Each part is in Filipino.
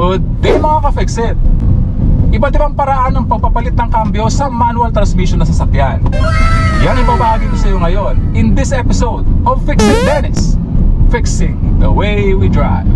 Good day mga ka-Fixit! Iba't ibang paraan ng pagpapalit ng kambyo sa manual transmission na sasakyan. Yan ang ibabahagi ko sa iyo ngayon in this episode of Fixit Dennis, fixing the way we drive.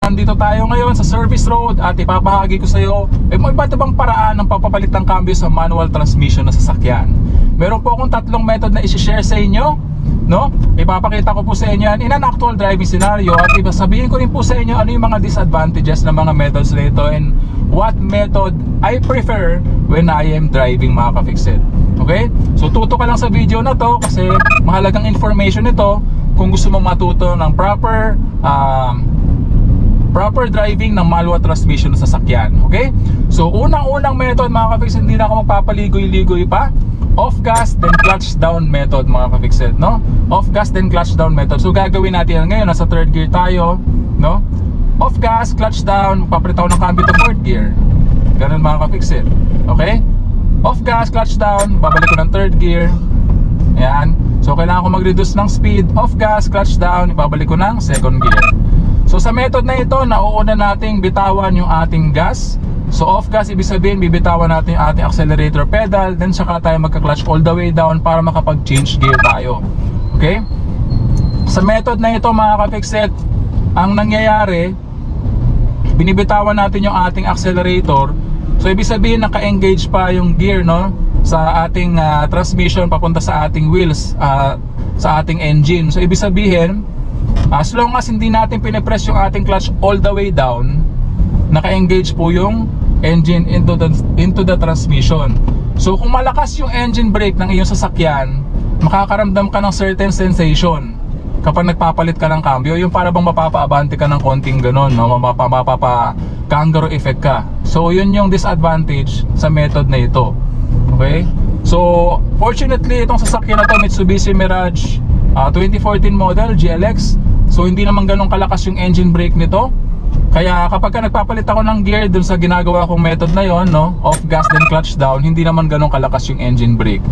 Nandito tayo ngayon sa service road at ipapahagi ko sa iyo iba't ibang paraan ng pagpapalit ng kambyo sa manual transmission na sasakyan. Meron po akong tatlong method na i-share sa inyo, no? Ipapakita ko po sa inyo yan in an actual driving scenario at sabihin ko rin po sa inyo ano yung mga disadvantages ng mga methods na ito and what method I prefer when I am driving mga ka-Fixit. Okay? So tuto ka lang sa video na to kasi mahalagang information ito kung gusto mong matuto ng proper driving ng manual transmission na sasakyan. Okay? So unang-unang method mga ka-Fixit, hindi na ako magpapaligoy-ligoy pa. Off gas then clutch down method mga ka-Fixit, no? Off gas then clutch down method. So gagawin natin yan ngayon, nasa third gear tayo, no? Off gas, clutch down, papalit ako ng cambio to fourth gear. Ganun mga ka-Fixit. Okay? Off gas, clutch down, babalik ko ng third gear. Ayan. So kailangan ko mag-reduce ng speed. Off gas, clutch down, ibabalik ko ng second gear. So sa method na ito, nauuna nating bitawan yung ating gas. So off gas, ibig sabihin bibitawan natin yung ating accelerator pedal, then saka tayo magka-clutch all the way down para makapag-change gear tayo. Okay? Sa method na ito mga ka-Fixit, ang nangyayari, binibitawan natin yung ating accelerator. So ibig sabihin naka-engage pa yung gear, no, sa ating transmission papunta sa ating wheels, sa ating engine. So ibig sabihin, as long as hindi natin pinipress yung ating clutch all the way down, naka-engage po yung engine into the transmission. So kung malakas yung engine brake ng iyong sasakyan, makakaramdam ka ng certain sensation kapag nagpapalit ka ng cambio, yung para bang mapapaabante ka ng konting ganon, no? Mapapa-kangaroo effect ka. So yun yung disadvantage sa method na ito. Okay? So fortunately itong sasakyan na to, Mitsubishi Mirage 2014 model GLX. So hindi naman ganun kalakas yung engine brake nito. Kaya kapag nagpapalit ako ng gear dun sa ginagawa kong method na yon, no, off gas then clutch down, hindi naman ganun kalakas yung engine brake.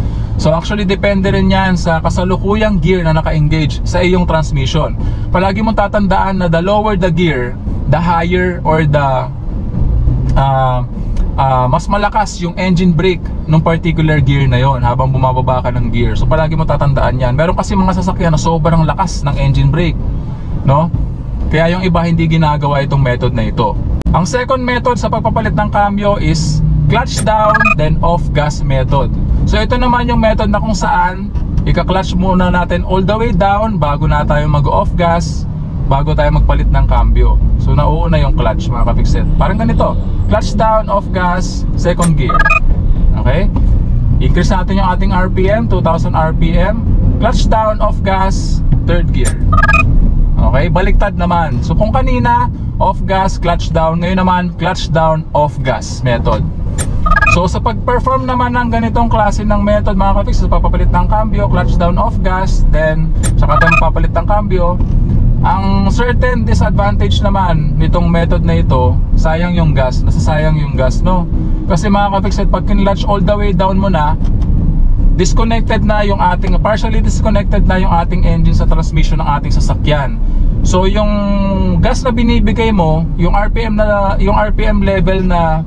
So actually depende rin yan sa kasalukuyang gear na naka-engage sa iyong transmission. Palagi mong tatandaan na the lower the gear, the higher or the mas malakas yung engine brake ng particular gear na yon habang bumababa ka ng gear. So palagi mong tatandaan yan. Meron kasi mga sasakyan na sobrang lakas ng engine brake, no? Kaya yung iba hindi ginagawa itong method na ito. Ang second method sa pagpapalit ng cambio is clutch down then off gas method. So ito naman yung method na kung saan ika-clutch muna natin all the way down bago na tayo mag-off gas, bago tayo magpalit ng cambio. So nauuna yung clutch mga ka-Fixit. Parang ganito, clutch down, off gas, second gear. Okay? Increase natin yung ating RPM, 2000 RPM. Clutch down, off gas, third gear. Okay, baliktad naman. So kung kanina off gas, clutch down, ngayon naman clutch down, off gas method. So sa pag-perform naman ng ganitong klase ng method mga ka-Fixit, papapalit ng cambio, clutch down, off gas, then saka tayo papalit ng cambio. Ang certain disadvantage naman nitong method na ito, sayang yung gas, nasasayang yung gas, no? Kasi mga ka-Fixit, pag kinlutch all the way down mo na, disconnected na yung ating, partially disconnected na yung ating engine sa transmission ng ating sasakyan. So yung gas na binibigay mo, yung RPM level na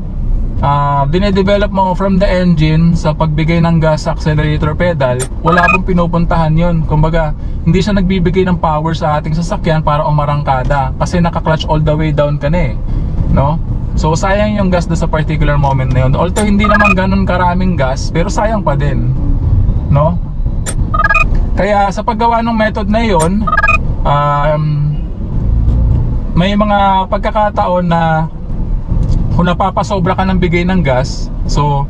dinedevelop mo from the engine sa pagbigay ng gas sa accelerator pedal, wala pong pinupuntahan yun. Kumbaga, hindi siya nagbibigay ng power sa ating sasakyan para umarangkada kasi naka-clutch all the way down ka na, no? So sayang yung gas na sa particular moment na yun. Although hindi naman ganun karaming gas, pero sayang pa din, no? Kaya sa paggawa ng method na yun, may mga pagkakataon na kung napapasobra ka ng bigay ng gas, so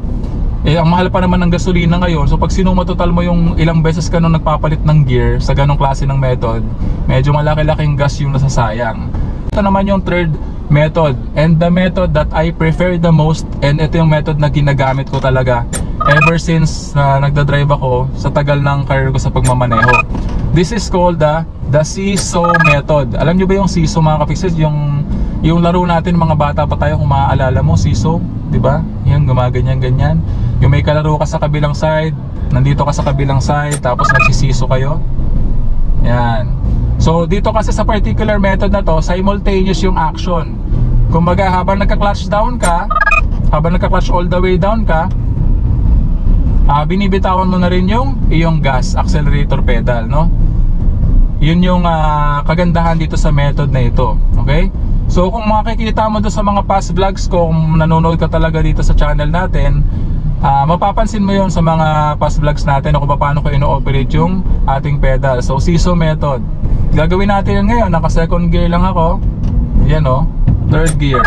ang mahal pa naman ng gasolina ngayon, so pag sinumatotal mo yung ilang beses ka nung nagpapalit ng gear sa ganong klase ng method, medyo malaki-laking gas yung nasasayang. Ito naman yung third method, and the method that I prefer the most, and ito yung method na ginagamit ko talaga ever since nagdadrive ako sa tagal ng career ko sa pagmamaneho. This is called the seesaw method. Alam nyo ba yung seesaw mga ka-Fixit? Yung laro natin mga bata pa tayo, kung maaalala mo, seesaw, di ba? Yan, gumaganyan-ganyan. Yung may kalaro ka sa kabilang side, nandito ka sa kabilang side, tapos nagsisiso kayo. Yan. So dito kasi sa particular method na to, simultaneous yung action. Kumbaga habang nagka-clutch down ka, habang nagka-clutch all the way down ka, binibitawan mo na rin yung iyong gas accelerator pedal, no? Yun yung kagandahan dito sa method na ito. Okay? So kung makikita mo doon sa mga past vlogs ko, kung nanonood ka talaga dito sa channel natin, mapapansin mo yon sa mga past vlogs natin kung paano ko ino-operate yung ating pedal. So seesaw method. Gagawin natin yun ngayon. Naka second gear lang ako. Yan o, third gear.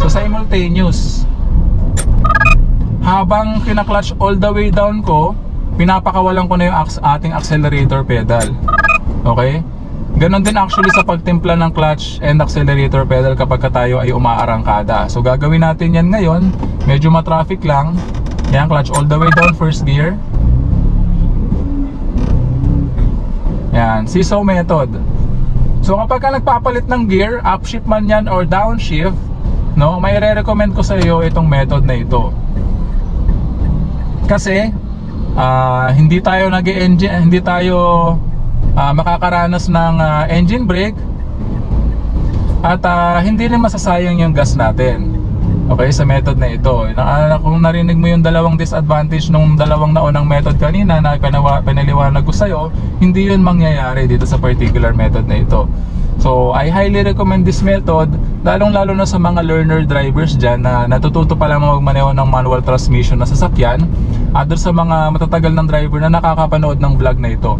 So simultaneous. Habang kina-clutch all the way down ko, pinapakawalan ko na yung ating accelerator pedal. Okay? Ganon din actually sa pagtimpla ng clutch and accelerator pedal kapag tayo ay umaarangkada. So gagawin natin yan ngayon. Medyo ma-traffic lang. Yan, clutch all the way down, first gear. Yan, seesaw method. So kapag ka nagpapalit ng gear, upshift man yan or downshift, no, may re-recommend ko sa iyo itong method na ito. Kasi hindi tayo makakaranas ng engine brake at hindi rin masasayang yung gas natin. Okay, sa method na ito. Kung narinig mo yung dalawang disadvantage nung dalawang naunang method kanina na pinaliwanag ko sa'yo, hindi yun mangyayari dito sa particular method na ito. So, I highly recommend this method, lalong-lalo na sa mga learner drivers dyan na natututo pa lang magmaneho ng manual transmission na sasakyan, at sa mga matatagal ng driver na nakakapanood ng vlog na ito.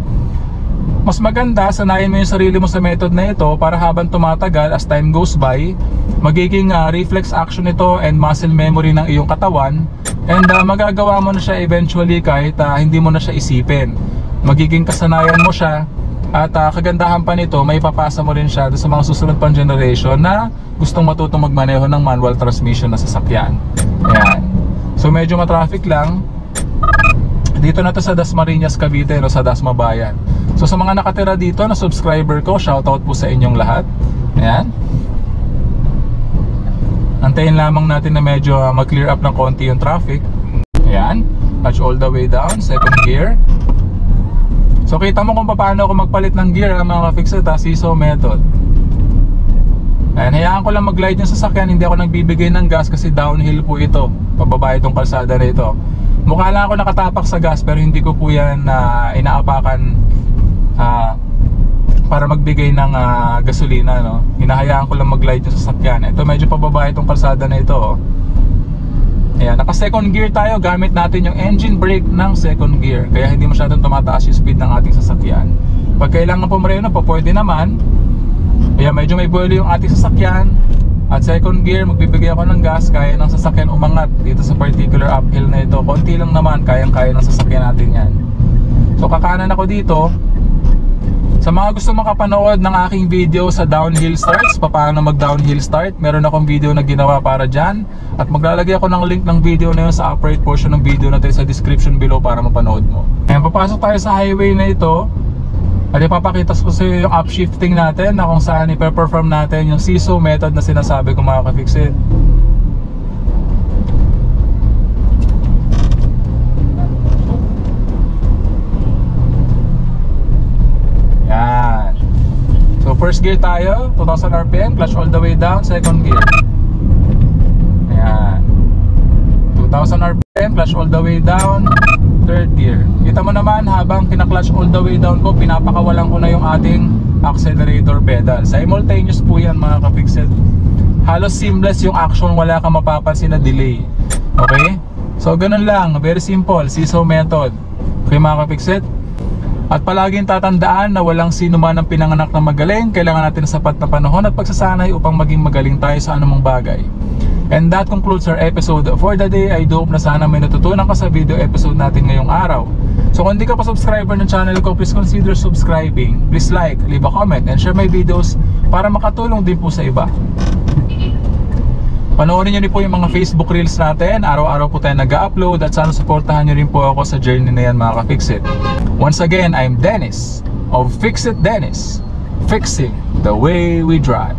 Mas maganda, sanayin mo yung sarili mo sa method na ito para habang tumatagal, as time goes by, magiging reflex action ito and muscle memory ng iyong katawan, and magagawa mo na siya eventually kahit hindi mo na siya isipin. Magiging kasanayan mo siya, at kagandahan pa nito, may papasa mo rin siya sa mga susunod pang generation na gustong matutong magmaneho ng manual transmission na sasakyan. Ayan. So medyo matraffic lang. Dito na to sa Dasmariñas, Cavite, no, sa Dasmabayan. So sa mga nakatira dito na subscriber ko, shoutout po sa inyong lahat. Ayan. Antayin lamang natin na medyo mag-clear up ng konti yung traffic. Ayan. Touch all the way down, second gear. So kita mo kung paano ako magpalit ng gear, mga ka-fixit, seesaw method. Ayan, hayaan ko lang mag-glide yung sasakyan, hindi ako nagbibigay ng gas kasi downhill po ito. Pababa itong kalsada na ito. Mukha lang ako nakatapak sa gas pero hindi ko po yan inaapakan para magbigay ng gasolina, no? Hinahayaan ko lang mag-glide yung sasakyan. Ito medyo pababa itong kalsada na ito, oh. Ayan, naka second gear tayo, gamit natin yung engine brake ng second gear, kaya hindi masyadong tumataas yung speed ng ating sasakyan. Pag kailangan pumareno pa, pwede naman. Ayan, medyo may buwelo yung ating sasakyan. At second gear, magbibigay ako ng gas, kaya ng sasakyan umangat dito sa particular uphill na ito. Konti lang naman, kayang-kaya ng sasakyan natin yan. So kakanan ako dito. Sa mga gusto makapanood ng aking video sa downhill starts, paano mag downhill start, meron akong video na ginawa para dyan. At maglalagay ako ng link ng video na yun sa upper right portion ng video natin sa description below para mapanood mo. Ayan, papasok tayo sa highway na ito. At ipapakita ko sa iyo yung upshifting natin na kung saan ipe-perform natin yung seesaw method na sinasabi ko, mga ka-fixit. Yan. So first gear tayo, 2000 RPM, clutch all the way down, second gear. Ayan. 2000 RPM, clutch all the way down, third gear. Kita mo naman, habang kina-clutch all the way down ko, pinapakawalan ko na yung ating accelerator pedal. Simultaneous po yan, mga ka-fixit. Halos seamless yung action, wala kang mapapansin na delay. Okay? So ganun lang, very simple, seesaw method. Okay, mga ka-fixit? At palaging tatandaan na walang sino man ang pinanganak na magaling. Kailangan natin ng sapat na panahon at pagsasanay upang maging magaling tayo sa anumang bagay. And that concludes our episode for the day. I do hope na sana may natutunan ka sa video episode natin ngayong araw. So kung hindi ka pa subscriber ng channel ko, please consider subscribing. Please like, leave a comment, and share my videos para makatulong din po sa iba. Panoorin nyo rin po yung mga Facebook Reels natin. Araw-araw po tayo nag-upload at sana supportahan nyo rin po ako sa journey na yan, mga ka-fixit. Once again, I'm Dennis of Fix It Dennis, fixing the way we drive.